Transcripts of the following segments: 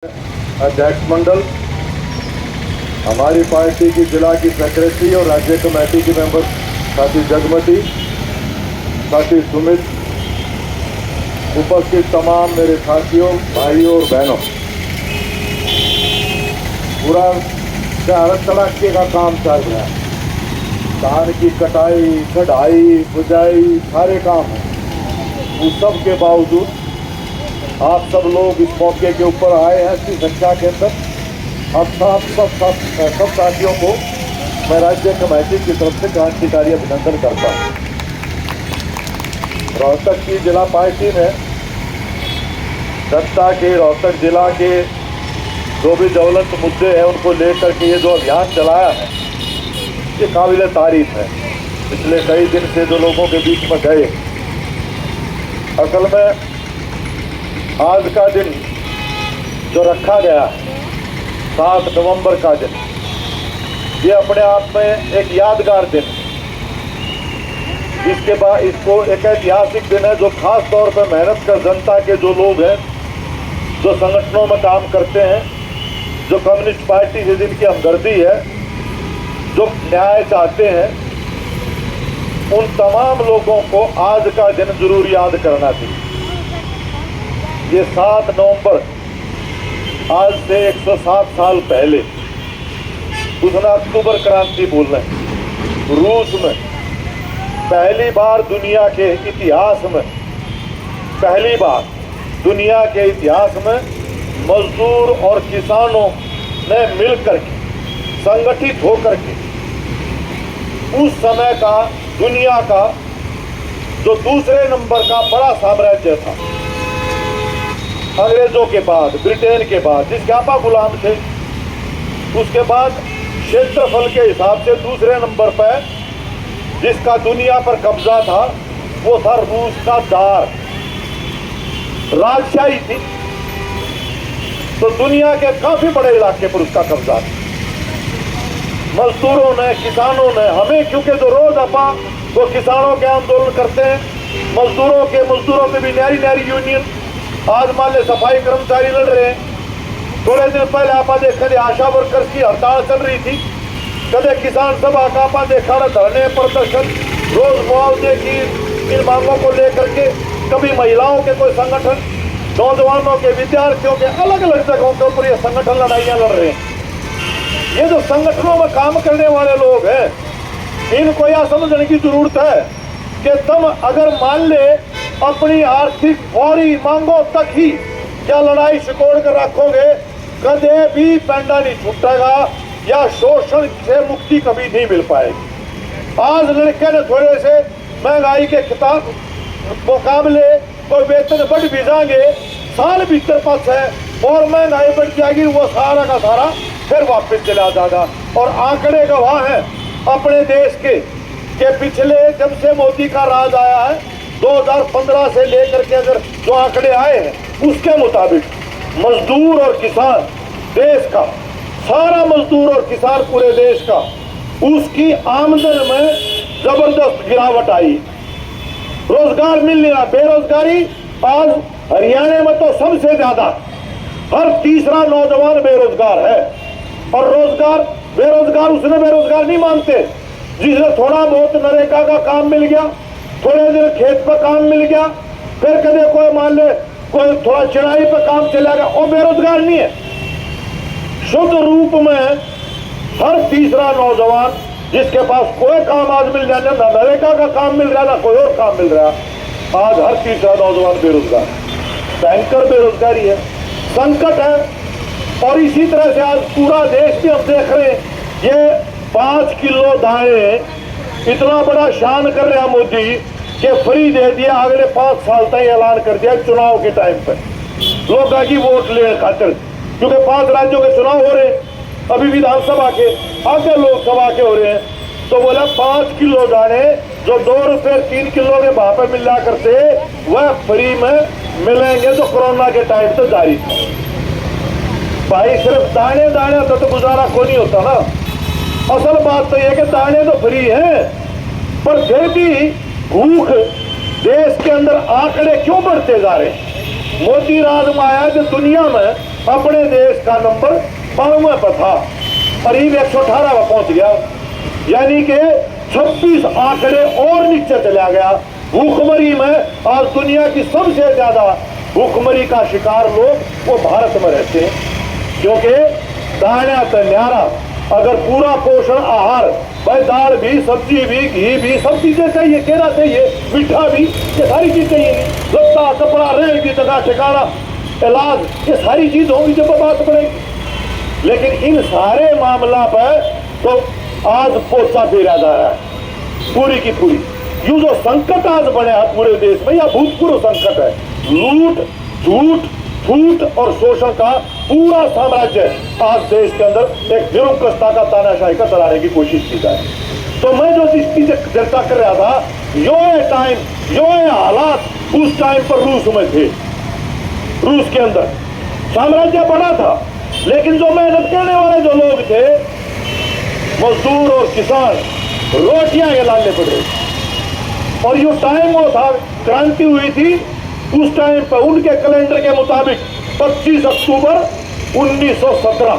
अध्यक्ष मंडल, हमारी पार्टी की जिला की सेक्रेटरी और राज्य कमेटी की मेंबर साथी जगमती, साथी सुमित, उपस्थित तमाम मेरे साथियों, भाइयों और बहनों, पूरा सड़क तड़के का काम चल रहा है। धान की कटाई, कढ़ाई, बुझाई, सारे काम हैं। उस सब के बावजूद आप सब लोग इस मौके के ऊपर आए हैं इतनी संख्या के अंदर। अब सब साथियों को मैं राज्य कमेटी की तरफ से क्रांतिकारी अभिनंदन करता हूँ। रोहतक की जिला पार्टी ने सत्ता के रोहतक जिला के जो भी ज्वलंत मुद्दे हैं उनको लेकर के ये जो अभियान चलाया है, ये काबिल तारीफ है। पिछले कई दिन से जो लोगों के बीच में गए, असल में आज का दिन जो रखा गया 7 नवंबर का दिन, ये अपने आप में एक यादगार दिन है। इसके बाद इसको एक ऐतिहासिक दिन है जो खास तौर पर मेहनत कर जनता के जो लोग हैं, जो संगठनों में काम करते हैं, जो कम्युनिस्ट पार्टी से जिनकी हमदर्दी है, जो न्याय चाहते हैं, उन तमाम लोगों को आज का दिन जरूर याद करना चाहिए। ये 7 नवंबर आज से 107 साल पहले उसने अक्टूबर क्रांति बोल रहे रूस में पहली बार दुनिया के इतिहास में, पहली बार दुनिया के इतिहास में मजदूर और किसानों ने मिलकर के, संगठित होकर के उस समय का दुनिया का जो दूसरे नंबर का बड़ा साम्राज्य था, अंग्रेजों के बाद, ब्रिटेन के बाद, जिसके आपा गुलाम थे, उसके बाद क्षेत्रफल के हिसाब से दूसरे नंबर पर जिसका दुनिया पर कब्जा था वो था रूस का दार। राजशाही थी, तो दुनिया के काफी बड़े इलाके पर उसका कब्जा था। मजदूरों ने, किसानों ने, हमें क्योंकि जो रोज आपा वो किसानों के आंदोलन करते हैं, मजदूरों पे भी न्यारी न्यारी यूनियन, आज मान ले सफाई कर्मचारी लड़ रहे हैं। थोड़े दिन पहले आपा देखा आशा वर्कर्स की हड़ताल चल रही थी। कदे किसान सभा का आपा देखा धरने, प्रदर्शन, रोज मुआवजे की इन मांगों को लेकर के, कभी महिलाओं के कोई संगठन, नौजवानों के, विद्यार्थियों के, अलग अलग जगहों के ऊपर ये संगठन लड़ाइयां लड़ रहे हैं। ये जो संगठनों में काम करने वाले लोग हैं, इनको यह समझने की जरूरत है कि तुम अगर मान ले अपनी आर्थिक फौरी मांगों तक ही क्या लड़ाई सिकोड़ कर रखोगे, कदे भी पैंडा नहीं छूटेगा या शोषण से मुक्ति कभी नहीं मिल पाएगी। आज लड़के ने थोड़े से महंगाई के खिताब मुकाबले कोई वेतन बढ़ भी जाएंगे, साल भीतर पास है और महंगाई बढ़ जाएगी, वो सारा का सारा फिर वापस चला जाएगा। और आंकड़े गवाह हैं अपने देश के पिछले जब से मोदी का राज आया है 2015 से लेकर के अगर जो आंकड़े आए हैं उसके मुताबिक मजदूर और किसान, देश का सारा मजदूर और किसान पूरे देश का, उसकी आमदन में जबरदस्त गिरावट आई। रोजगार मिल नहीं रहा, बेरोजगारी आज हरियाणा में तो सबसे ज्यादा, हर तीसरा नौजवान बेरोजगार है। और बेरोजगार उसने बेरोजगार नहीं मानते जिसने थोड़ा बहुत नरेगा का काम मिल गया, थोड़े दिन खेत पर काम मिल गया, फिर कदे कोई मान ले कोई थोड़ा चिड़ाई पर काम चला गया, वो बेरोजगार नहीं है। शुद्ध रूप में हर तीसरा नौजवान जिसके पास कोई काम आज मिल जाए, ना नरेगा का काम मिल रहा, ना कोई और काम मिल रहा, आज हर तीसरा नौजवान बेरोजगार, भयंकर बेरोजगारी है, संकट है। और इसी तरह से आज पूरा देश भी हम देख रहे हैं, ये 5 किलो दाने इतना बड़ा शान कर रहा मोदी कि फ्री दे दिया, अगले 5 साल तक ऐलान कर दिया चुनाव के टाइम पर लोग की वोट लेने खातिर, क्योंकि 5 राज्यों के चुनाव हो रहे हैं, अभी विधानसभा के, आगे लोकसभा के हो रहे हैं। तो बोला 5 किलो दाने जो 2 रुपए 3 किलो के भाव पे मिला करते वह फ्री में मिलेंगे, जो कोरोना के टाइम तो जारी था। भाई सिर्फ दाने तो गुजारा को नहीं होता ना। असल बात तो यह कि दाने तो फ्री हैं, पर फिर भी भूख देश के अंदर आंकड़े क्यों बढ़ते जा रहे हैं। मोदी राज में आया कि दुनिया में अपने देश का नंबर 92 पर था, करीब 118 पर पहुंच गया, यानी कि 26 आंकड़े और नीचे चला गया। भूखमरी में आज दुनिया की सबसे ज्यादा भूखमरी का शिकार लोग वो भारत में रहते हैं, क्योंकि दाना तो न्यारा, अगर पूरा पोषण आहार, भाई दाल भी, सब्जी भी, घी भी, सब चीजें चाहिए, केरा चाहिए, मीठा भी, ये सारी चीज चाहिए, लत्ता कपड़ा, रहेगी जगह ठिकाना, इलाज, ये सारी चीज होगी जब बात पड़ेगी। लेकिन इन सारे मामला पर तो आज पोछा फेरा जा रहा है पूरी की पूरी। यू जो संकट आज बने है पूरे देश में, या भूतपूर्व संकट है, लूट, झूठ, फूट और शोषण का पूरा साम्राज्य आज देश के अंदर एक निरंकुशता का तानाशाही का चलाने की कोशिश की जाए। तो मैं जो जिसकी चर्चा कर रहा था, यो टाइम, यो हालात उस टाइम पर रूस में थे। रूस के अंदर साम्राज्य बड़ा था, लेकिन जो मेहनत करने वाले जो लोग थे, मजदूर और किसान, रोटियां लाने पड़ रही। और यो टाइम वो था, क्रांति हुई थी उस टाइम पर उनके कैलेंडर के मुताबिक 25 अक्टूबर 1917,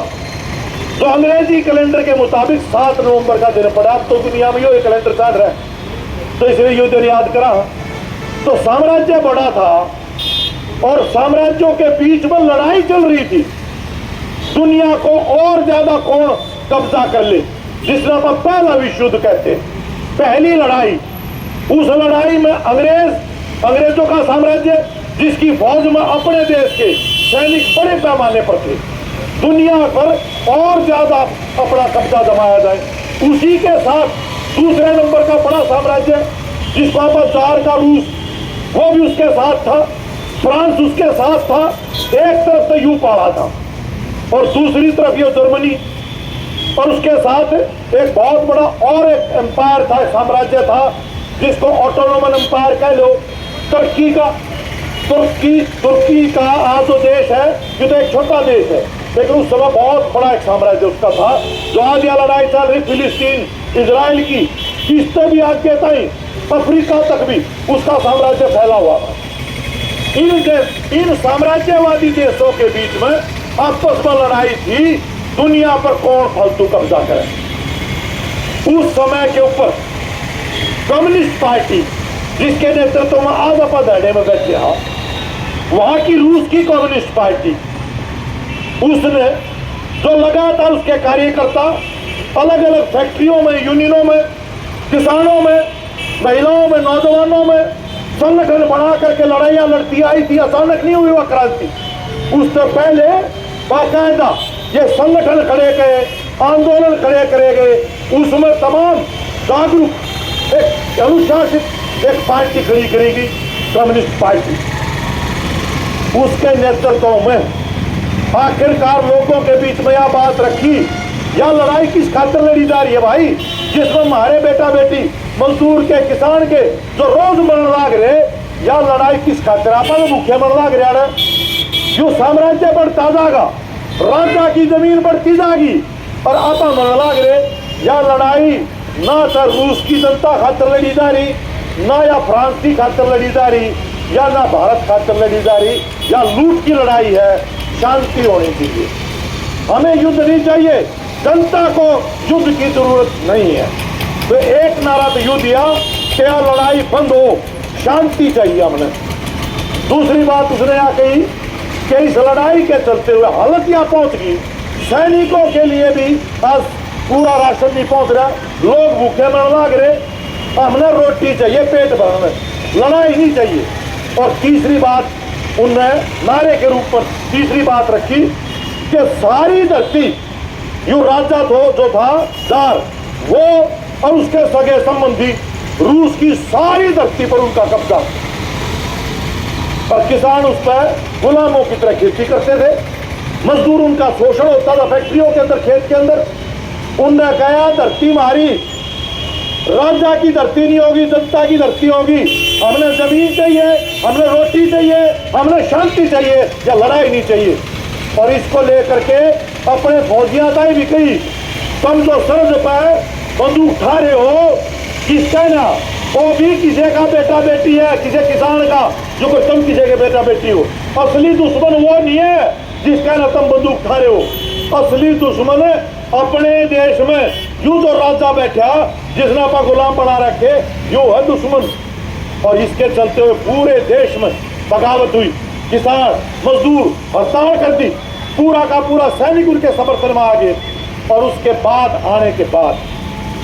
जो अंग्रेजी कैलेंडर के मुताबिक 7 नवंबर का दिन पड़ा। तो दुनिया में ये कैलेंडर चल रहा है, तो इसलिए ये दिन याद करा। तो साम्राज्य बड़ा था और साम्राज्यों के बीच में लड़ाई चल रही थी, दुनिया को और ज्यादा कौन कब्जा कर ले, जिसमें आप पहला विश्व युद्ध कहते हैं, पहली लड़ाई। उस लड़ाई में अंग्रेजों का साम्राज्य, जिसकी फौज में अपने देश के सैनिक बड़े पैमाने पर थे, दुनिया पर और ज्यादा अपना कब्जा जमाया जाए। उसी के साथ दूसरे नंबर का बड़ा साम्राज्य, जिसको आप जार का रूस, वो भी उसके साथ था, फ्रांस उसके साथ था। एक तरफ तो यू पड़ा था और दूसरी तरफ ये जर्मनी, और उसके साथ एक बहुत बड़ा और एक एम्पायर था, साम्राज्य था, जिसको ऑटोनोमस एम्पायर कह लो, तुर्की का। तुर्की का आज जो देश है, ये तो एक छोटा देश है, लेकिन उस समय बहुत बड़ा एक साम्राज्य उसका था। जो आज यह लड़ाई चल रही फिलिस्तीन इजराइल की, इससे भी आगे तक अफ्रीका तक भी उसका साम्राज्य फैला हुआ था। इन साम्राज्यवादी देशों के बीच में आपस में लड़ाई थी, दुनिया पर कौन फालतू कब्जा करे। उस समय के ऊपर कम्युनिस्ट पार्टी, जिसके नेतृत्व में आज आप धरने में बैठे हैं, वहां की रूस की कम्युनिस्ट पार्टी, उसने जो लगातार उसके कार्यकर्ता अलग अलग फैक्ट्रियों में, यूनियनों में, किसानों में, महिलाओं में, नौजवानों में संगठन बना करके लड़ाइयां लड़ती आई थी। अचानक नहीं हुई वह क्रांति, उससे पहले बाकायदा ये संगठन खड़े गए, आंदोलन खड़े करे गए, उसमें तमाम जागरूक एक अनुशासित एक पार्टी खड़ी करेगी, कम्युनिस्ट पार्टी। उसके नेतृत्व में आखिरकार लोगों के बीच में यह बात रखी, यह लड़ाई किस खातिर लड़ी जा रही है भाई, जिसमें हमारे बेटा बेटी, मजदूर के, किसान के जो रोज मरण लाग रहे, यह लड़ाई किस खातिर, आप भूखे मर लाग रहा है। जो साम्राज्य बढ़ता जाएगा, राजा की जमीन बढ़ती जाएगी और आप मरण लाग रहे। यह लड़ाई ना तो रूस की जनता खातिर लड़ी जा रही, ना या फ्रांस की खातिर लड़ी जा रही, या ना भारत खातिर लड़ी जा रही, या लूट की लड़ाई है। शांति होनी चाहिए, हमें युद्ध नहीं चाहिए, जनता को युद्ध की जरूरत नहीं है। तो एक नारा तो युद्ध दिया कि यह लड़ाई बंद हो, शांति चाहिए हमने। दूसरी बात उसने यहाँ कही कि इस लड़ाई के चलते हुए हालत यहाँ पहुंच गई, सैनिकों के लिए भी आज पूरा राशन नहीं पहुंच रहा, लोग भूखे मरने लग रहे, हमने रोटी चाहिए, पेट भरने, लड़ाई नहीं चाहिए। और तीसरी बात उनने नारे के रूप में तीसरी बात रखी कि सारी धरती, यू राजा जो था जार, वो और उसके सगे संबंधी रूस की सारी धरती पर उनका कब्जा, और किसान उस पर गुलामों की तरह खेती करते थे, मजदूर उनका शोषण होता था फैक्ट्रियों के अंदर, खेत के अंदर। उनने कहा धरती हमारी राजा की धरती नहीं होगी, जनता की धरती होगी, हमने जमीन चाहिए, हमने रोटी चाहिए, हमने शांति चाहिए, या लड़ाई नहीं चाहिए। और इसको लेकर के अपने फौजियां ताई भी कही, तुम जो सरहद पर बंदूक उठा रहे हो, किसका ना, वो भी किसी का बेटा बेटी है, किसी किसान का, जो कोई तुम किसी के बेटा बेटी हो। असली दुश्मन वो नहीं है जिसका न तुम बंदूक खा रहे हो। असली दुश्मन अपने देश में यूं तो राजा बैठा जिसने अपना गुलाम बना रखे, यो है दुश्मन। और इसके चलते हुए पूरे देश में बगावत हुई, किसान मजदूर हड़ताल कर दी, पूरा का पूरा सैनिक उनके समर्थन में आ गए। और उसके बाद आने के बाद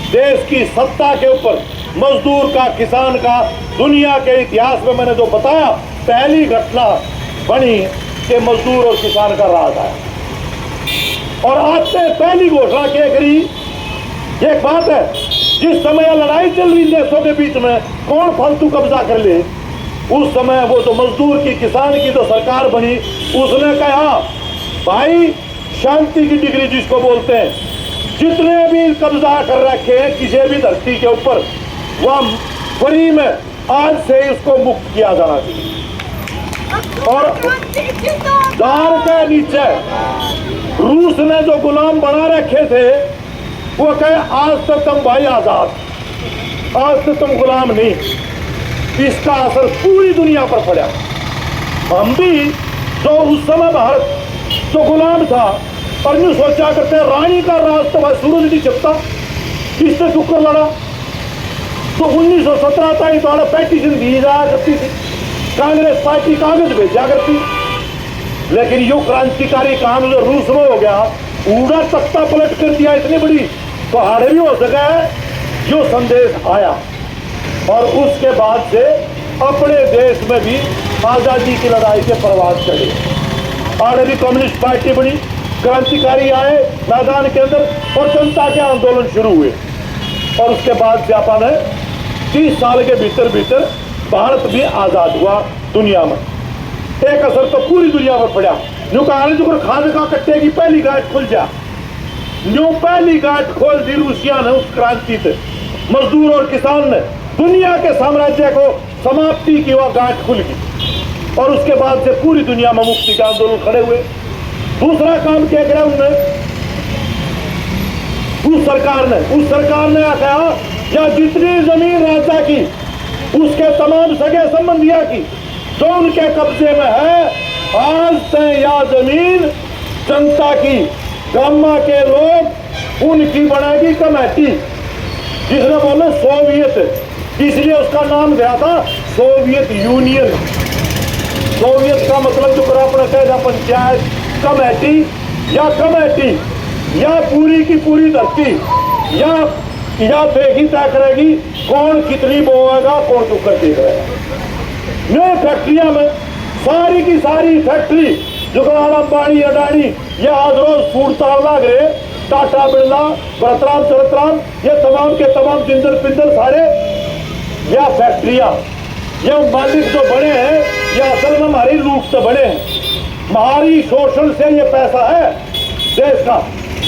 देश की सत्ता के ऊपर मजदूर का, किसान का, दुनिया के इतिहास में मैंने जो बताया, पहली घटना बनी कि मजदूर और किसान का राज आया। और आज से पहली घोषणा क्या करी, एक बात है, जिस समय लड़ाई चल रही देशों के बीच में कौन फालतू कब्जा कर ले, उस समय वो जो मजदूर की, किसान की जो सरकार बनी, उसने कहा भाई शांति की डिग्री जिसको बोलते हैं, जितने भी कब्जा कर रखे हैं किसी भी धरती के ऊपर, वह फ्री में आज से इसको मुक्त किया जाना चाहिए। और दार के नीचे रूस ने जो गुलाम बना रखे थे, वो कहे आज तक तुम भाई आजाद, आज तक तुम गुलाम नहीं। इसका असर पूरी दुनिया पर पड़ा। हम भी जो उस समय भारत जो गुलाम था, और यूं सोचा करते रानी का राज तो भाई सूरज नहीं छिपता, किससे टुक्कर लड़ा। तो 1917 तक द्वारा पेटिशन दी जाया करती थी, कांग्रेस पार्टी कागज भेजा करती। लेकिन यो क्रांतिकारी काम जो रूस में हो गया, पूरा तख्ता पलट कर दिया, इतनी बड़ी तो हारे भी हो सका है, जो संदेश आया। और उसके बाद से अपने देश में भी आजादी की लड़ाई के प्रवास चले। आगे भी कम्युनिस्ट पार्टी बनी, क्रांतिकारी आए मैदान के अंदर और जनता के आंदोलन शुरू हुए। और उसके बाद जापान ने 30 साल के भीतर भीतर भारत भी आजाद हुआ दुनिया में। एक असर तो पूरी दुनिया में पड़ा। न्यू कहा जो खाद का कट्टे की पहली गांठ खुल जा, न्यू पहली गांठ खोल दी रूसिया ने उस क्रांति से। मजदूर और किसान ने दुनिया के साम्राज्य को समाप्ति की वह गांठ खुल गई। और उसके बाद से पूरी दुनिया में मुक्ति के आंदोलन खड़े हुए। दूसरा काम क्या करा उन्होंने, उस सरकार ने कहा या जितनी जमीन राजा की, उसके तमाम सगे संबंधिया की जो उनके कब्जे में है, आज से यह जमीन जनता की, गामा के लोग उनकी बनेगी कमेटी। जिसने बोले सोवियत, इसलिए उसका नाम गया था सोवियत यूनियन। सोवियत का मतलब जो अपना कहना पंचायत कमेटी या पूरी की पूरी धरती या देखी तय करेगी कौन कितनी बोएगा, कौन चुकर देख रहेगा। नए फैक्ट्रियां में सारी की सारी फैक्ट्री जो अंबानी अडानी ये आज रोज फूड ताल लाग रहे, टाटा बिरला, बरतराम चरतराम, ये तमाम के तमाम जिंदल पिंदल सारे या फैक्ट्रियां, ये मालिक जो बने हैं, ये असल में हमारी लूट से बने हैं, हमारी शोषण से ये पैसा है देश का।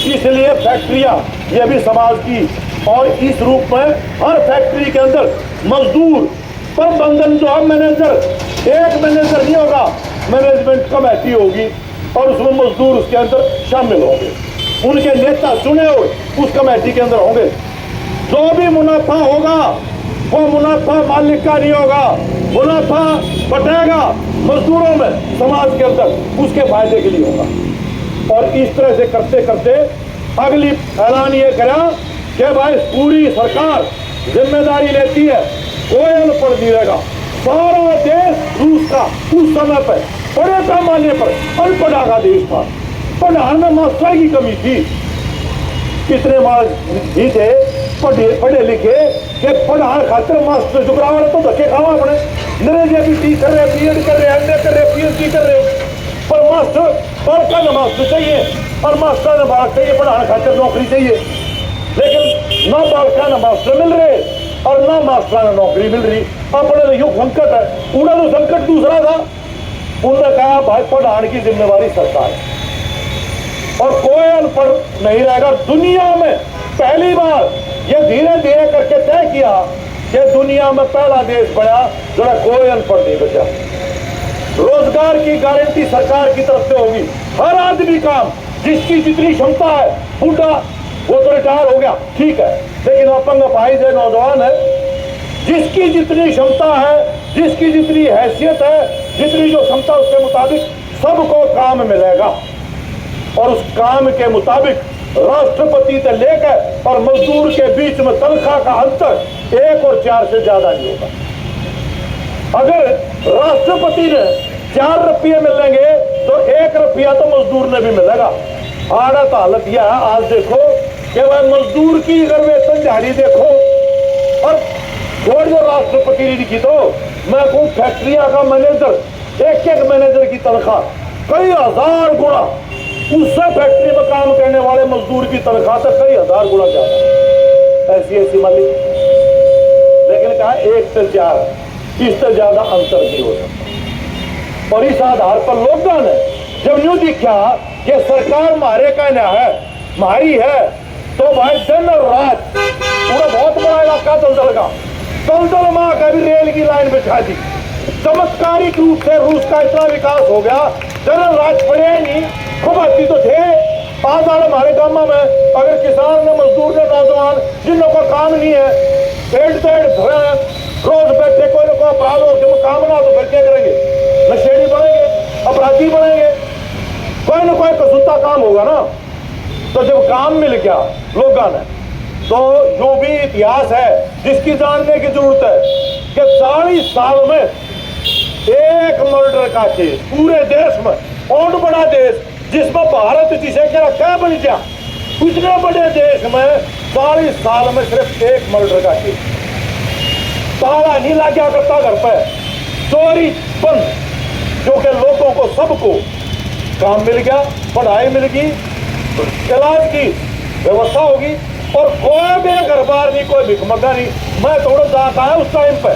इसलिए फैक्ट्रियां ये भी समाज की, और इस रूप में हर फैक्ट्री के अंदर मजदूर प्रबंधन जो है मैनेजर, एक मैनेजर नहीं होगा, मैनेजमेंट कमेटी होगी और उसमें मजदूर उसके अंदर शामिल होंगे, उनके नेता चुने हुए उस कमेटी के अंदर होंगे। जो भी मुनाफा होगा वो मुनाफा मालिक का नहीं होगा, मुनाफा बटेगा मजदूरों में, समाज के अंदर, उसके फायदे के लिए होगा। और इस तरह से करते करते अगली ऐलान ये करा कि भाई पूरी सरकार जिम्मेदारी लेती है, कोई अनपढ़ नहीं रहेगा। सारा देश रूस का उस समय पर बड़े पैमाने पर अनपढ़ा का देश था, पढ़ाने में मास्टर की कमी थी। कितने भी थे पढ़े लिखे कि पढ़ाने खातिर मास्टर जुगरावा तो धक्के खावा अपने, अंग्रेजी कर रहे, बीएड कर रहे, एमए कर रहे, पीएचडी कर रहे, पर मास्टर पढ़कर न मास्टर चाहिए और मास्टर न बालक चाहिए, पढ़ाने खातिर नौकरी चाहिए। लेकिन न बालका न मास्टर मिल रहे और न मास्टर न नौकरी मिल रही। अपने तो युग संकट है, उनका तो संकट दूसरा था। उन्होंने कहा भाई पढ़ाने की जिम्मेवारी सरकार है और कोई अनपढ़ नहीं रहेगा। दुनिया में पहली बार ये धीरे धीरे करके तय किया कि दुनिया में पहला देश बना जरा कोई अनपढ़ नहीं बचा। रोजगार की गारंटी सरकार की तरफ से होगी, हर आदमी काम, जिसकी जितनी क्षमता है, बूढ़ा वो तो रिटायर हो गया ठीक है, लेकिन अपंग अपाहिज है, नौजवान है, जिसकी जितनी क्षमता है, जिसकी जितनी हैसियत है, जितनी जो क्षमता उसके मुताबिक सबको काम मिलेगा और उस काम के मुताबिक राष्ट्रपति से लेकर और मजदूर के बीच में तनख्वाह का अंतर 1 और 4 से ज्यादा नहीं होगा। अगर राष्ट्रपति ने 4 रुपये मिलेंगे तो 1 रुपया तो मजदूर ने भी मिलेगा। आड़त हालत यह है, आज देखो कि वह मजदूर की अगर वेतन दिहाड़ी देखो और जो राष्ट्रपति ने लिखी, तो मैं कहूँ फैक्ट्रिया का मैनेजर एक मैनेजर की तनख्वाह कई हजार गुना उससे फैक्ट्री में काम करने वाले मजदूर की तनख्वाह से कई हजार गुना ज्यादा। ऐसी मालिक, लेकिन कहा 1 से 4 इससे ज्यादा अंतर नहीं हो सकता। और इस आधार पर लोगों ने जब यूं दिखा कि सरकार मारे कहना है मारी है, तो भाई दिन और रात पूरा बहुत बड़ा इलाका दलदल माँ का भी रेल की लाइन बिछा दी। चमत्कारिक रूप से रूस का इतना विकास हो गया, जनरल राज पड़े नहीं, खूब आती तो थे। आज हमारे गांव में अगर किसान ने मजदूर ने नौजवान जिन का काम नहीं है, पेड़ धरे रोज बैठे कोई ना कोई अपराध हो काम ना, तो फिर क्या करेंगे? नशेड़ी बनेंगे, अपराधी बनेंगे, कोई ना कोई कसूता काम होगा ना। तो जब काम मिल गया लोगों ने, तो जो भी इतिहास है जिसकी जानने की जरूरत है कि 40 साल में एक मर्डर का केस पूरे देश में, और बड़ा देश जिसमें भारत जिसे क्या बन गया, इतने बड़े देश में 40 साल में सिर्फ एक मर्डर का केस। ताला नहीं लग गया करता घर पे, चोरी बंद, क्योंकि लोगों को सबको काम मिल गया, पढ़ाई मिल गई, इलाज की व्यवस्था होगी और कोई भी घर बार नहीं, कोई भिखमंगा नहीं। मैं थोड़ा जाता है उस टाइम पे,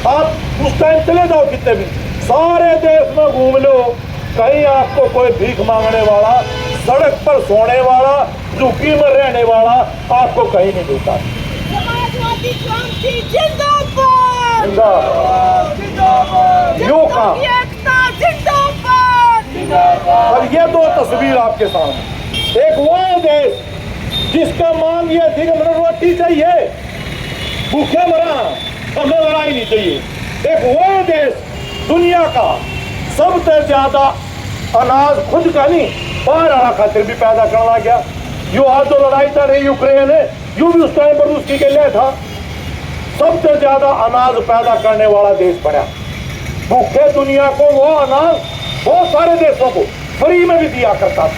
आप उस टाइम चले जाओ कितने भी, सारे देश में घूम लो, कहीं आपको कोई भीख मांगने वाला, सड़क पर सोने वाला, झुग्गी में रहने वाला आपको कहीं नहीं मिलता। समाजवादी क्रांति जिंदाबाद, यूं काम। और ये 2 तस्वीर आपके सामने, एक वो देश जिसका मांग ये थी कि मुझे रोटी चाहिए, भूखे मरा, हमें लड़ाई नहीं चाहिए। एक वो देश दुनिया का सबसे ज्यादा अनाज खुद का नहीं बाहर आना खातिर भी पैदा करना गया। यू आज जो लड़ाई चल रही यूक्रेन है, यू भी उस टाइम पर उसकी के लिए था। सबसे ज्यादा अनाज पैदा करने वाला देश बना। भूखे दुनिया को वो अनाज बहुत सारे देशों को फ्री में भी दिया करता था,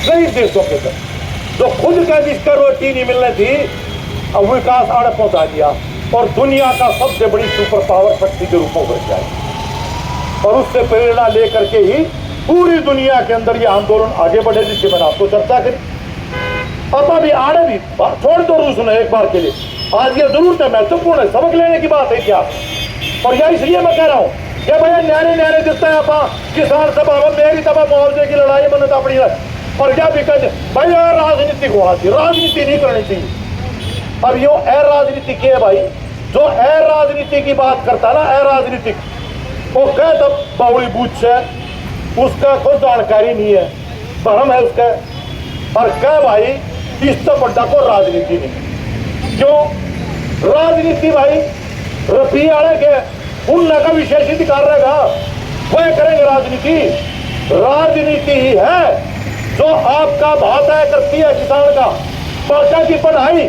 कई देशों के अंदर जो खुद का जिसका रोटी नहीं मिलने थी, अब विकास आड़े पहुंचा दिया और दुनिया का सबसे बड़ी सुपर पावर शक्ति के रूप में उभर जाए। और उससे प्रेरणा लेकर के ही पूरी दुनिया के अंदर ये आंदोलन आगे बढ़े, जिससे मैंने आपको चर्चा करी। अब अभी आड़े भी छोड़ दो रूस ने एक बार के लिए, आज ये जरूरत है, महत्वपूर्ण है, सबक लेने की बात है क्या। और यह इसलिए मैं कह रहा हूँ कि भैया न्यारे दिखता है आप किसान सभा में, मेरी सभा मुआवजे की लड़ाई में अपनी, और क्या भी कहते भैया राजनीतिक होना चाहिए, राजनीति नहीं करनी चाहिए। अब यो अराजनीतिक है भाई, जो अराजनीति की बात करता है ना, अराजनीतिक, वो कह तब बावड़ी बूझ है, उसका कोई जानकारी नहीं है, भ्रम है उसका, और कह भाई इस तो बड्डा को राजनीति नहीं। क्यों राजनीति भाई रफी आड़े के उनका का विशेष अधिकार रहेगा, वह करेंगे राजनीति। राजनीति ही है जो आपका भाव तय करती है किसान का, बच्चा की पढ़ाई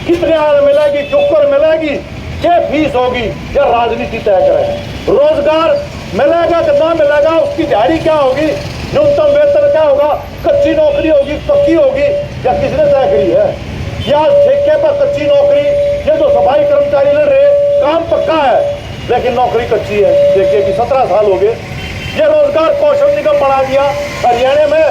कितने आने मिलेगी, चुकर मिलेगी, क्या फीस होगी, या राजनीति तय करे। रोजगार मिलेगा कितना मिलेगा, उसकी दिहाड़ी क्या होगी, न्यूनतम वेतन क्या होगा, कच्ची नौकरी होगी, पक्की होगी, या किसने तय करी है, या ठेके पर कच्ची नौकरी। ये जो सफाई कर्मचारी लड़ रहे, काम पक्का है लेकिन नौकरी कच्ची है। देखिए कि 17 साल हो गए, ये रोजगार कौशल निगम बना दिया हरियाणा में,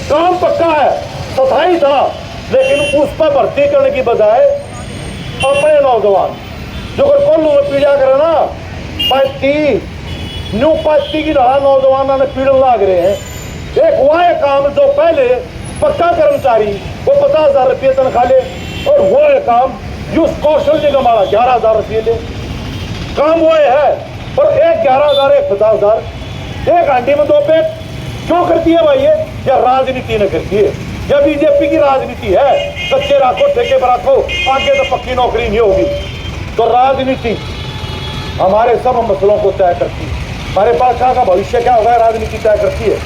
काम पक्का है, सफाई था, लेकिन उस पर भर्ती करने की बजाय अपने नौजवान जो कोल्लू में पीड़ा करे ना, 35 की तरह नौजवानों ने पीड़न लाग रहे हैं। एक वह काम जो पहले पक्का कर्मचारी वो 50,000 रुपये तनख्वाह ले, और वो काम जो कौशल निगम वाला 11,000 रुपये ले, काम वो है। और एक 11,000 एक 50,000, एक आंटी में 2 पेट क्यों करती है भाई ये? या राजनीति ने करती है, या बीजेपी की राजनीति है, कच्चे रखो ठेके पर रखो, आगे तो पक्की नौकरी नहीं होगी। तो राजनीति हमारे सब मसलों को तय करती है। हमारे पास का भविष्य क्या होगा राजनीति तय करती है।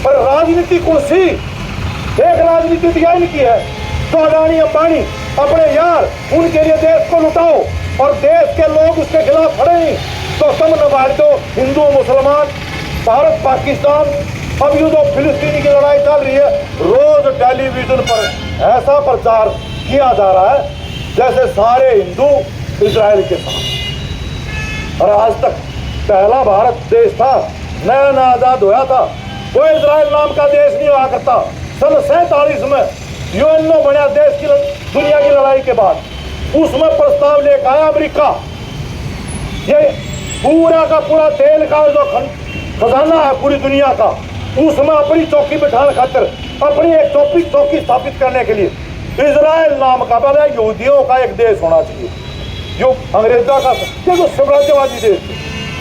पर राजनीति कुर्सी एक राजनीति डिजाइन की है तो अडानी अंबानी अपने यार उनके लिए देश को लुटाओ और देश के लोग उसके खिलाफ खड़े नहीं तो तुम न बांटो हिंदू मुसलमान भारत पाकिस्तान। अब ये जो फिलिस्तीनी की लड़ाई चल रही है रोज टेलीविजन पर ऐसा प्रचार किया जा रहा है जैसे सारे हिंदू इजराइल के साथ। और आज तक पहला भारत देश था नया नया आजाद हुआ था कोई इजराइल नाम का देश नहीं हुआ करता। सन 47 में यूएनओ बना देश की दुनिया की लड़ाई के बाद उसमें प्रस्ताव लेकर आया अमेरिका। ये पूरा का पूरा तेल का जो खजाना है पूरी दुनिया का उसमें अपनी चौकी बिठाने खातिर अपनी एक चौकी स्थापित करने के लिए इजराइल नाम का पहले यहूदियों का एक देश होना चाहिए जो अंग्रेजों का ये जो साम्राज्यवादी देश थे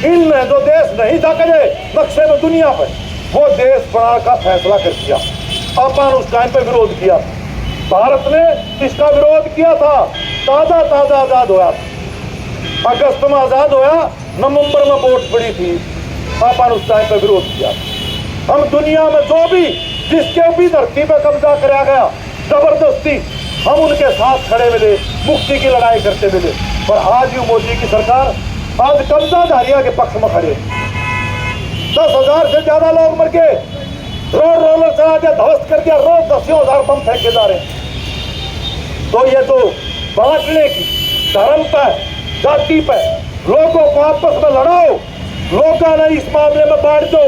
इनमें जो देश नहीं था करे नक्शे में दुनिया पर वो देश बना का फैसला कर दिया। अपन उस टाइम पे विरोध किया भारत ने इसका विरोध किया था। ताजा आजाद हुआ अगस्त में आजाद हुआ नवंबर में वोट पड़ी थी। अपन उस टाइम पे विरोध किया। हम दुनिया में जो भी जिसके भी धरती पे कब्जा कराया गया जबरदस्ती हम उनके साथ खड़े मिले मुक्ति की लड़ाई करते मिले। पर आज भी मोदी की सरकार आज कब्जाधारियों के पक्ष में खड़े 10,000 से ज्यादा लोग मर गए रोड रोलर चला दिया ध्वस्त कर दिया रोज 10,000 बम फेंके जा रहे। तो ये तो बांटने की धर्म पर जाति पर लोगों को आपस में लड़ाओ लोगों ने इस मामले में बांट दो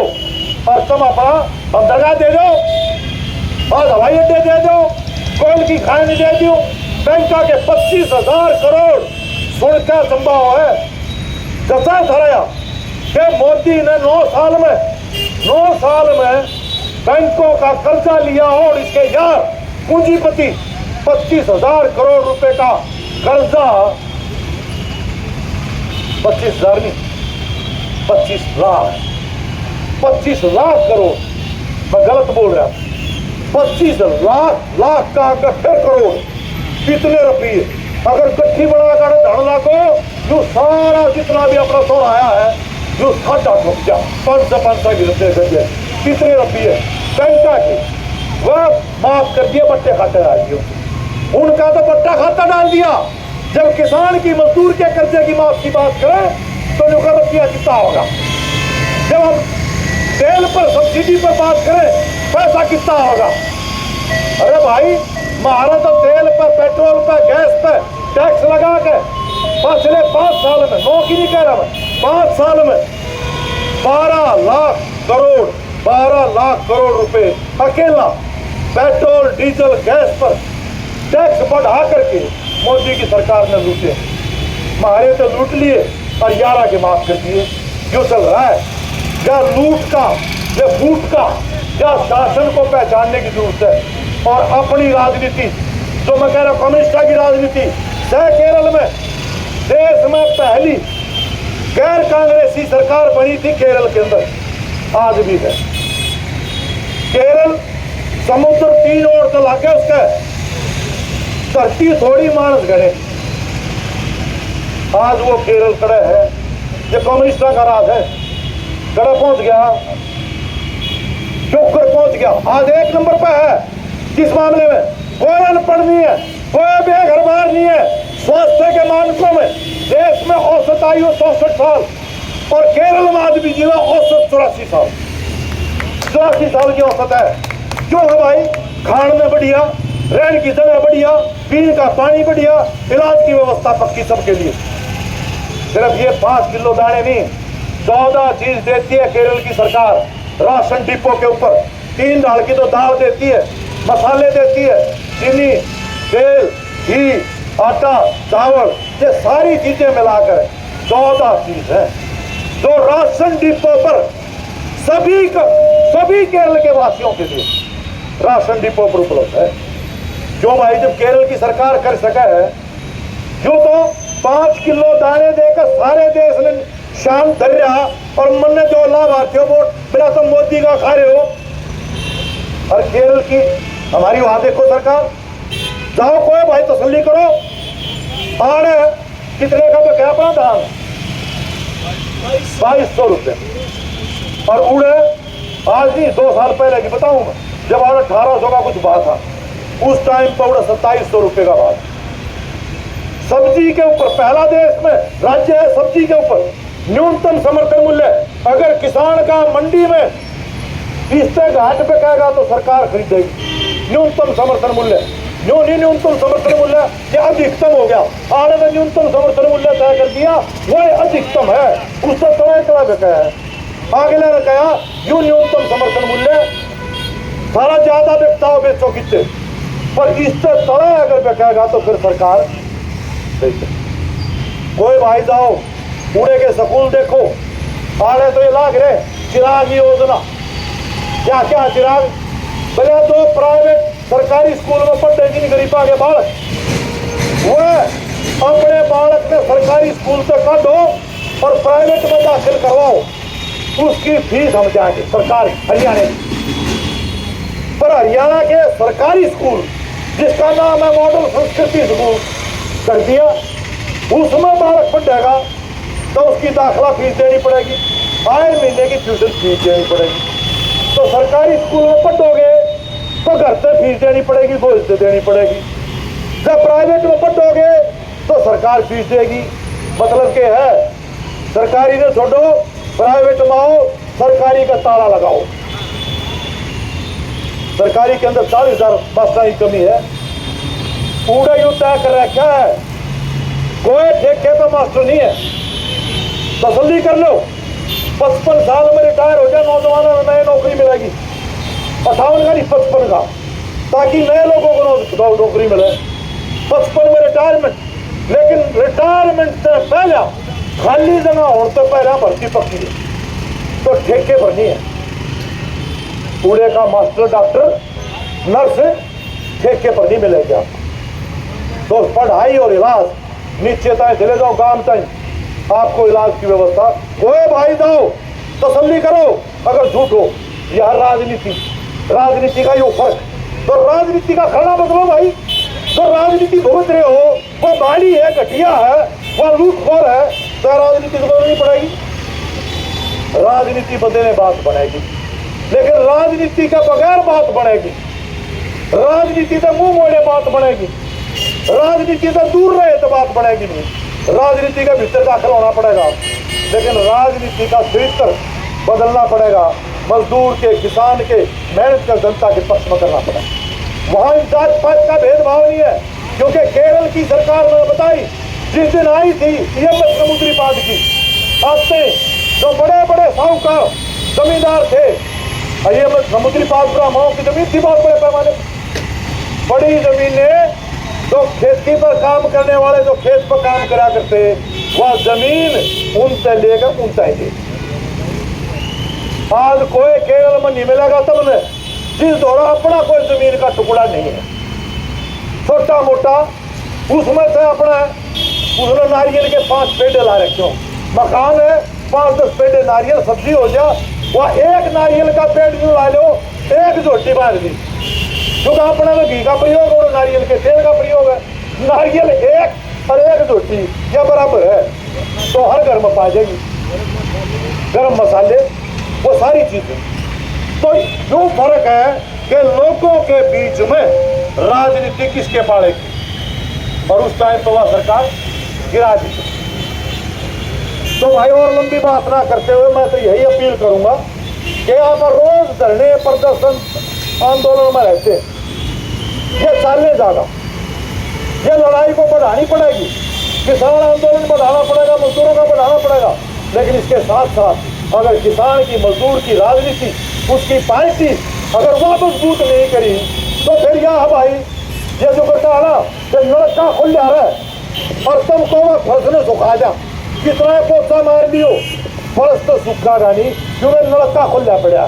और तुम अपना बंदरगाह दे दो और हवाई अड्डे दे दो कोयल की खान दे दो। बैंक के 25,000 करोड़ सुनकर संभव है जैसा धराया कि मोदी ने 9 साल में बैंकों का कर्जा लिया और इसके यार पूंजीपति 25,000 करोड़ रुपए का कर्जा 25,000 नहीं 25 लाख करोड़ मैं गलत बोल रहा 25 लाख का अगर फिर करोड़ कितने रुपये अगर इकट्ठी बनाकर धड़ लाखों जो सारा जितना भी अपना सोना आया है जो साढ़ा ठुक जा 500 रुपये कितने रुपये बैंका के वह माफ कर दिए बट्टे खाते डाल दिए उनका तो बट्टा खाता डाल दिया। जब किसान की मजदूर के कर्जे की माफ की बात करें तो जो रुपया कितना होगा। जब हम तेल पर सब्सिडी पर बात करें पैसा कितना होगा। अरे भाई हमारा तो तेल पर पेट्रोल पर गैस पर टैक्स लगा के पिछले 5 साल में 9 की नहीं कह रहा मैं 5 साल में 12 लाख करोड़ रुपए अकेला पेट्रोल डीजल गैस पर टैक्स बढ़ा करके मोदी की सरकार ने लूटे। हमारे तो लूट लिए और 11 के माफ कर दिए। जो चल रहा है या लूट का या फूट का या शासन को पहचानने की जरूरत है और अपनी राजनीति जो मैं कह रहा हूं कम्युनिस्टा की राजनीति केरल में देश में पहली गैर कांग्रेसी सरकार बनी थी केरल के अंदर आज भी है। केरल समुद्र 3 ओर तो लाके उसका धरती थोड़ी मानस गए आज वो केरल खड़े है ये कम्युनिस्टा का राज है गड़ा पहुंच गया चौकर पहुंच गया आज 1 नंबर पे है। किस मामले में कोई अनपढ़ नहीं है कोई बेघरबार नहीं है। स्वास्थ्य के मानकों में देश में औसत आयु 64 साल और केरल में आदमी जिला औसत 84 साल की औसत है। क्यों है भाई खान में बढ़िया रहने की जगह बढ़िया पीने का पानी बढ़िया इलाज की व्यवस्था पक्की सबके लिए। सिर्फ ये 5 किलो दाने नहीं 14 चीज देती है केरल की सरकार। राशन डिपो के ऊपर 3 दाल की तो दाल देती है मसाले देती है चीनी तेल घी आटा चावल ये सारी चीजें मिलाकर 14 चीज है जो राशन डिपो पर सभी केरल के वासियों के लिए राशन डिपो पर उपलब्ध है। क्यों भाई जब केरल की सरकार कर सका है जो तो 5 किलो दाने देकर सारे देश ने शान धर रहा और मन ने जो लाभार्थी हो वोट मेरा तो मोदी का खा रहे हो। और केरल की हमारी वहां देखो सरकार जाओ कोई भाई तसल्ली करो आड़े कितने का क्या अपना दाम 2200 रुपये और उड़े आज नहीं 2 साल पहले की बताऊंगा, जब आज 1800 का कुछ भाव था, उस टाइम पर उड़ा 2700 रुपये का भाव। सब्जी के ऊपर पहला देश में राज्य है सब्जी के ऊपर न्यूनतम समर्थन मूल्य। अगर किसान का मंडी में इससे घाट पे कहेगा तो सरकार खरीदेगी। न्यूनतम समर्थन मूल्य न्यूनतम समर्थन मूल्य ये अधिकतम हो गया। आड़े में न्यूनतम समर्थन मूल्य तय कर दिया, वह अधिकतम है, उससे थोड़ा बिका है। अगले ने कहा यूं न्यूनतम समर्थन मूल्य सारा ज्यादा बिकता हो बेचो कितने, पर इससे थोड़ा अगर बिकेगा तो फिर सरकार देगी। कोई भाई जाओ पूरे के स्कूल देखो, आड़े तो ये लाग रहे चिराग योजना, क्या क्या चिराग भले दो प्राइवेट सरकारी स्कूल में पढ़ते जिन गरीबा के बालक, वह अपने बालक ने सरकारी स्कूल से काटो और प्राइवेट में दाखिल करवाओ, उसकी फीस हम जाएंगे सरकारी हरियाणा की। पर हरियाणा के सरकारी स्कूल जिसका नाम है मॉडल संस्कृति स्कूल कर दिया, उसमें बालक पढ़ेगा तो उसकी दाखिला फीस देनी पड़ेगी, आए महीने की ट्यूशन फीस देनी पड़ेगी। तो सरकारी स्कूल में पढ़ोगे तो घर से फीस देनी पड़ेगी, बोझ से देनी पड़ेगी। जब प्राइवेट में पढ़ोगे तो सरकार फीस देगी। मतलब क्या है, सरकारी ने छोड़ो प्राइवेट में आओ, सरकारी का ताला लगाओ। सरकारी के अंदर 40,000 मास्टर की कमी है, पूरा यूं तय कर रखा है, कोई ठेके पे मास्टर नहीं है। तसल्ली कर लो, 55 साल में रिटायर हो जाए नौजवानों में नई नौकरी मिलेगी, 58 का नहीं 55 का, ताकि नए लोगों को नौकरी मिले। 55 में रिटायरमेंट, लेकिन रिटायरमेंट से पहले खाली जगह होने से पहले भर्ती पक्की है, तो ठेके भरनी है। पूरे का मास्टर डॉक्टर नर्स ठेके पर नहीं मिलेगा। तो पढ़ाई और इलाज नीचे तय चले जाओ, गांव तय आपको इलाज की व्यवस्था। कोई भाई जाओ तसल्ली करो, अगर झूठ हो यह राजनीति का यो फर्क। तो राजनीति का खड़ा बदलो भाई, तो राजनीति भुगत रहे हो, वो बाड़ी है, घटिया है, वह लूटखोर है, तो राजनीति को बदलनी पड़ेगी। राजनीति बदलने बात बनेगी, लेकिन राजनीति के बगैर बात बनेगी। राजनीति से मुंह मोड़े बात बनेगी, राजनीति से दूर रहे तो बात बनेगी नहीं। राजनीति के भीतर दाखिल होना पड़ेगा, लेकिन राजनीति का चरित्र बदलना पड़ेगा। मजदूर के, किसान के, मेहनत का जनता के पक्ष में करना पड़ेगा। वहां जात पात का भेदभाव नहीं है, क्योंकि केरल की सरकार ने बताई जिस दिन आई थी ईएमएस समुद्री पाद की, आते जो बड़े बड़े साहूकार जमींदार थे, ईएमएस समुद्री पाद ब्राह्मणों की जमीन थी बहुत बड़े पैमाने, बड़ी जमीनें। तो खेती पर काम करने वाले जो खेत पर काम करा करते, वह जमीन उनसे लेकर उनसे ही। आज कोई केरल में नहीं मिलेगा तब ने जिस दौरा अपना कोई जमीन का टुकड़ा नहीं है, छोटा मोटा, उसमें से अपना उसने नारियल के 5 पेड़े ला रखे हो, मकान है, 5-10 पेड़े नारियल सब्जी हो जा, वह एक नारियल का पेड़ जो ला लो, एक झोटी बांध दी, क्योंकि अपने में घी का प्रयोग और नारियल के तेल का प्रयोग है। नारियल एक और एक झोटी क्या बराबर है, तो हर घर में पा जाएगी। गरम मसाले, वो सारी चीजें। तो जो फर्क है कि लोगों के बीच में राजनीति किसके पाड़ेगी, और उस टाइम तो वह सरकार गिरा दी। तो भाई और लंबी बात ना करते हुए मैं तो यही अपील करूंगा कि यहाँ पर रोज धरने, प्रदर्शन, आंदोलन में रहते, ये चालने ज्यादा, ये लड़ाई को बढ़ानी पड़ेगी। किसान आंदोलन बढ़ाना पड़ेगा, मजदूरों का बढ़ाना पड़ेगा, लेकिन इसके साथ साथ अगर किसान की, मजदूर की राजनीति, उसकी पार्टी अगर वह मजबूत नहीं करी, तो फिर यह भाई ये जो करता है ना कि लड़का खुल जा रहा है और तुमको वह फर्श सुखा जा, कितना पोछा मार दियो, फर्श तो सूखा नहीं, क्योंकि लड़का खुल जा पड़ा।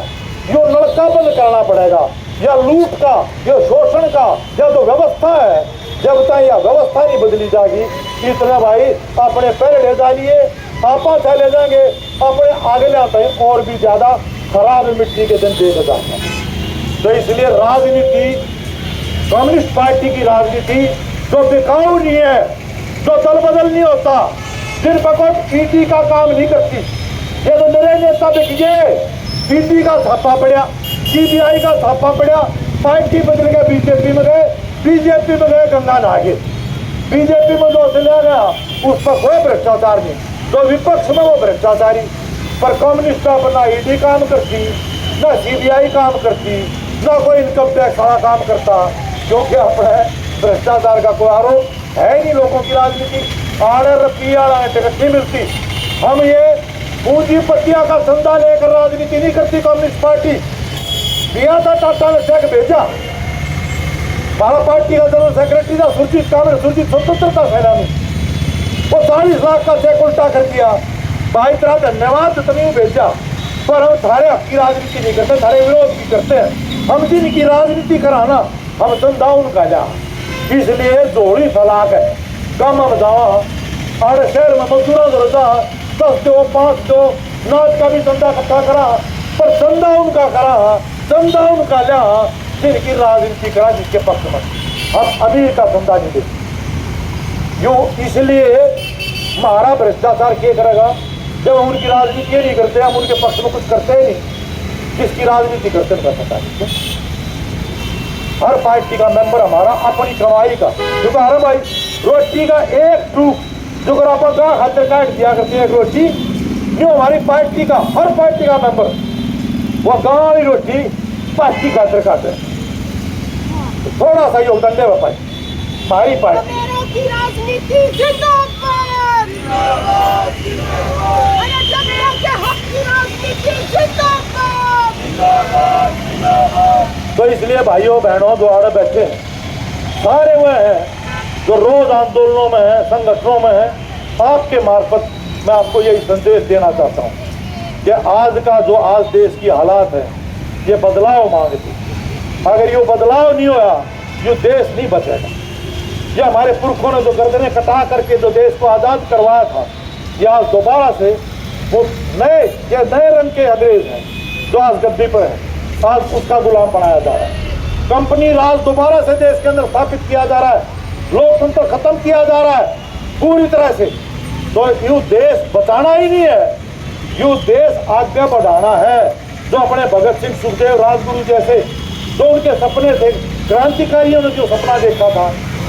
यो लड़का बंद करना पड़ेगा, या लूट का, या शोषण का, या जो व्यवस्था है, जब तक यह व्यवस्था नहीं बदली जाएगी, इतना भाई अपने पैर ले जाइए, आपा चले जाएंगे, अपने आगे ले आते हैं और भी ज्यादा खराब मिट्टी के दिन देख जाता। तो इसलिए राजनीति, कम्युनिस्ट पार्टी की राजनीति जो बिकाऊ नहीं है, जो दल बदल नहीं होता, जिन पर कोई ईडी का काम नहीं करती, ये तो मेरे नेता बिक गए, पीटी का छापा पड़ा, सीबीआई का छापा पड़ा, पार्टी बदल गया, बीजेपी में गए, बीजेपी में गए गंगा नहा गए। बीजेपी में जो चला गया उस पर कोई भ्रष्टाचार नहीं, जो विपक्ष में वो भ्रष्टाचारी। पर कम्युनिस्ट अपना ईडी काम करती, ना सीबीआई काम करती, ना कोई इनकम टैक्स वाला काम करता, क्योंकि अपने भ्रष्टाचार का कोई आरोप है नहीं। लोगों की राजनीति आड़े रखी टिकट नहीं मिलती। हम ये पूंजीपतियों का चंदा लेकर राजनीति नहीं करती कम्युनिस्ट पार्टी। दिया था टाटा ने चेक भेजा, भारत पार्टी का जनरल सेक्रेटरी था सुरजीत कामरे, सुरजीत स्वतंत्रता सेनानी, वो 40 लाख का चेक उल्टा कर दिया। भाई तेरा धन्यवाद तो नहीं भेजा, पर हम थारे हक की राजनीति नहीं करते, थारे विरोध की करते हैं। हम जिनकी राजनीति कराना हम चंदा उनका जा, इसलिए जोड़ी तलाक है। कम हम जावा आड़े शहर में मजदूरों को रजा 10 दो 5 दो नाच का भी चंदा इकट्ठा करा, पर चंदा उनका करा, चंदा उनका लिया जिनकी राजनीति करा, जिसके पक्ष में। हम अमीर का चंदा नहीं देते यूं, इसलिए हमारा भ्रष्टाचार क्या करेगा जब हम उनकी राजनीति नहीं करते, हम उनके पक्ष में कुछ करते ही नहीं। जिसकी राजनीति करते भ्रष्टाचार। हर पार्टी का मेंबर हमारा अपनी कमाई का, क्योंकि हर भाई रोटी का एक टूक जो आप खातर काट दिया करते हैं रोटी, जो हमारी पार्टी का हर पार्टी का मेंबर वो गाँव वाली रोटी पार्टी खातर खाते हैं। थोड़ा सा योगदान दे भाई हमारी पार्टी। जमीरों की राजनीति जिंदाबाद, अरे जमीरों के हक की राजनीति जिंदाबाद। तो इसलिए भाइयों बहनों जो आड़े बैठे हैं सारे वह हैं जो रोज आंदोलनों में है, संगठनों में है। आपके मार्फत मैं आपको यही संदेश देना चाहता हूँ कि आज का जो आज देश की हालात है ये बदलाव मांगती। अगर ये बदलाव नहीं होया ये देश नहीं बचेगा। ये हमारे पुरखों ने जो गर्दनें कटा करके जो देश को आज़ाद करवाया था, ये आज दोबारा से वो नए रंग के अंग्रेज हैं जो आज गद्दी पर है, आज उसका गुलाम बनाया जा रहा है। कंपनी राज दोबारा से देश के अंदर स्थापित किया जा रहा है, लोकतंत्र खत्म किया जा रहा है पूरी तरह से। तो यूं देश बचाना ही नहीं है, यूं देश आगे बढ़ाना है। जो अपने भगत सिंह, सुखदेव, राजगुरु जैसे जो उनके सपने थे, क्रांतिकारियों ने जो सपना देखा था,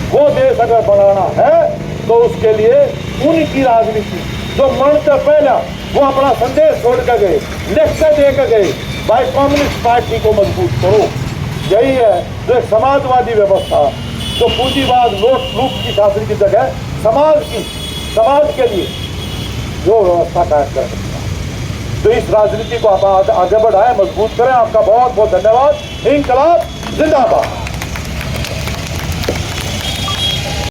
वो देश अगर बनाना है तो उसके लिए उनकी राजनीति जो मन से पहला वो अपना संदेश छोड़ कर गए, लिख कर दे कर गए, भाई कम्युनिस्ट पार्टी को मजबूत करो। यही है जो एक समाजवादी व्यवस्था, जो पूंजीवाद लूट की शासन की जगह समाज के लिए जो व्यवस्था कायम कर सकता है। तो इस राजनीति को आप आगे बढ़ाएं, मजबूत करें। आपका बहुत बहुत धन्यवाद। इंकलाब जिंदाबाद।